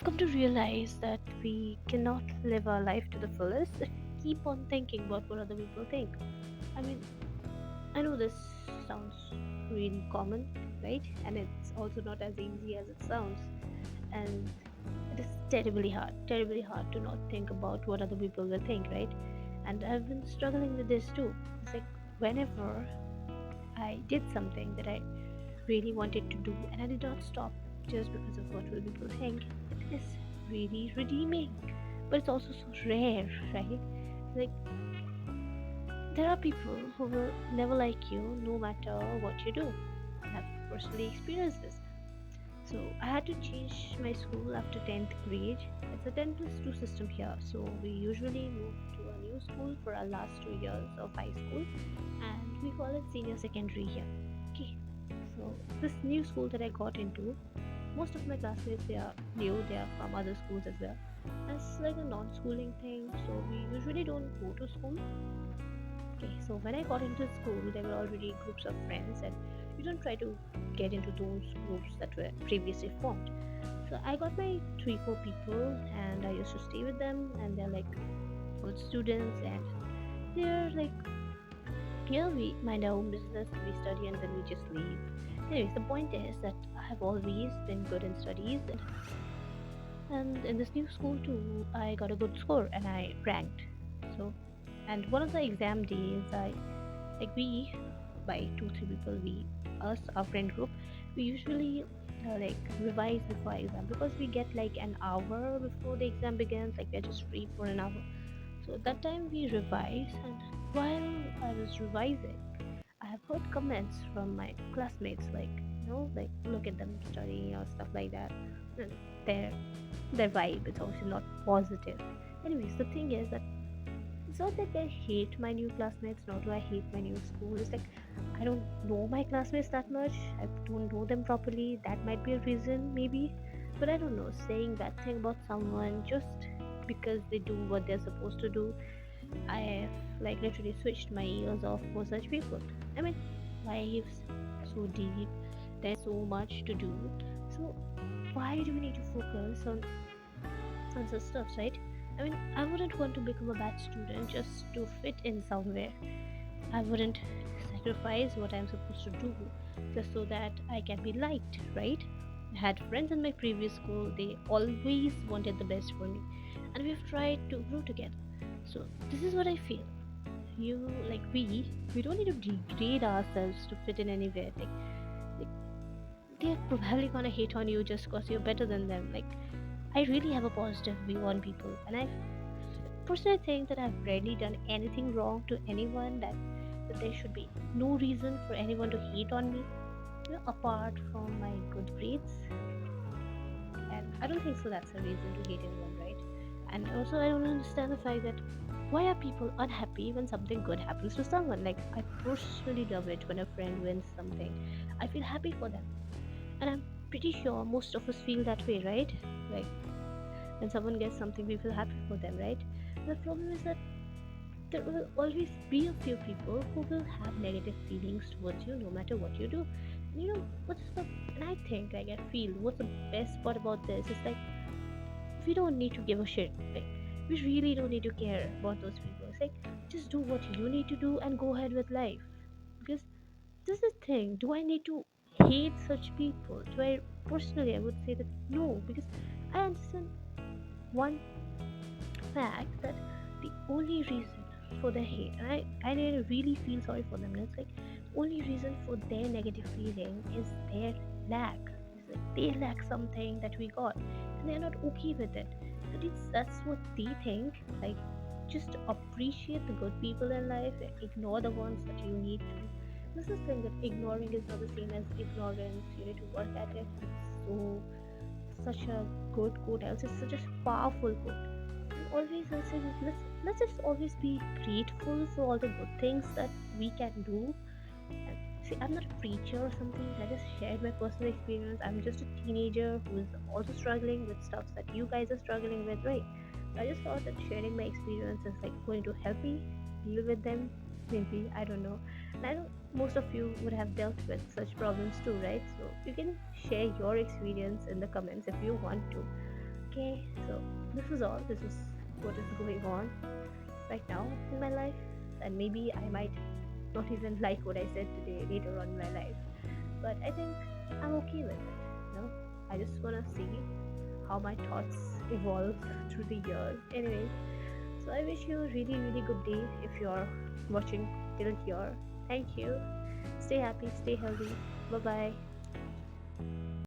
come to realize that we cannot live our life to the fullest if we keep on thinking about what other people think. I mean, I know this sounds really common, right? And it's also not as easy as it sounds. And it is terribly hard to not think about what other people will think, right? And I've been struggling with this too. It's like whenever I did something that I really wanted to do and I did not stop just because of what will people think, it is really redeeming. But it's also so rare, right? Like there are people who will never like you no matter what you do. I've personally experienced this. So I had to change my school after 10th grade. It's a 10 plus 2 system here. So we usually move to a new school for our last 2 years of high school and we call it senior secondary here. Okay. So this new school that I got into, most of my classmates they are new, they are from other schools as well. It's like a non-schooling thing, so we usually don't go to school. Okay, so when I got into school, there were already groups of friends, and you don't try to get into those groups that were previously formed. So I got my 3, 4 people, and I used to stay with them, and they're like good students, and they're like, yeah, we mind our own business, we study, and then we just leave. Anyways, the point is that I have always been good in studies, and in this new school too, I got a good score, and I ranked. So, and one of the exam days, I like we by 2, 3 people us our friend group we usually like revise before exam because we get like an hour before the exam begins, like we're just free for an hour. So at that time we revise, and while I was revising I have heard comments from my classmates like, like look at them studying or stuff like that. And their their vibe is also not positive. Anyways, the thing is that it's not like I hate my new classmates, nor do I hate my new school. It's like I don't know my classmates that much. I don't know them properly. That might be a reason, maybe. But I don't know. Saying bad thing about someone just because they do what they're supposed to do, I have like literally switched my ears off for such people. I mean, life's so deep. There's so much to do. So why do we need to focus on such stuff, right? I mean, I wouldn't want to become a bad student just to fit in somewhere. I wouldn't sacrifice what I'm supposed to do just so that I can be liked, right? I had friends in my previous school, they always wanted the best for me, and we've tried to grow together. So, this is what I feel. You, like, we don't need to degrade ourselves to fit in anywhere. Like they're probably gonna hate on you just because you're better than them. Like, I really have a positive view on people, and I personally think that I've rarely done anything wrong to anyone that there should be no reason for anyone to hate on me, apart from my good grades. And I don't think so that's a reason to hate anyone, right? And also, I don't understand the fact that why are people unhappy when something good happens to someone? Like, I personally love it when a friend wins something. I feel happy for them. And I'm pretty sure most of us feel that way, right? Like, when someone gets something, we feel happy for them, right? The problem is that there will always be a few people who will have negative feelings towards you no matter what you do. And and I think, like, I feel what's the best part about this is like, we don't need to give a shit. Like, we really don't need to care about those people. It's like, just do what you need to do and go ahead with life. Because this is the thing, do I need to hate such people? Do I personally, I would say that no, because I understand one fact that the only reason for their hate, and I really feel sorry for them. And it's like only reason for their negative feeling is their lack. It's like they lack something that we got, and they're not okay with it. At least that's what they think. Like, just appreciate the good people in life and ignore the ones that you need to. This is the thing that ignoring is not the same as ignorance. You need to work at it. It's so such a good quote. I would say such a powerful quote. And always I'll say this, let's just always be grateful for all the good things that we can do. And see, I'm not a preacher or something. I just shared my personal experience. I'm just a teenager who's also struggling with stuff that you guys are struggling with, right? So I just thought that sharing my experience is like going to help me deal with them. Maybe I don't know. And I know most of you would have dealt with such problems too, right? So you can share your experience in the comments if you want to. Okay, so this is all. This is what is going on right now in my life, and maybe I might not even like what I said today later on in my life, but I think I'm okay with it. I just wanna see how my thoughts evolve through the years. Anyways, so I wish you a really, really good day if you're watching till here. Thank you. Stay happy, stay healthy. Bye bye.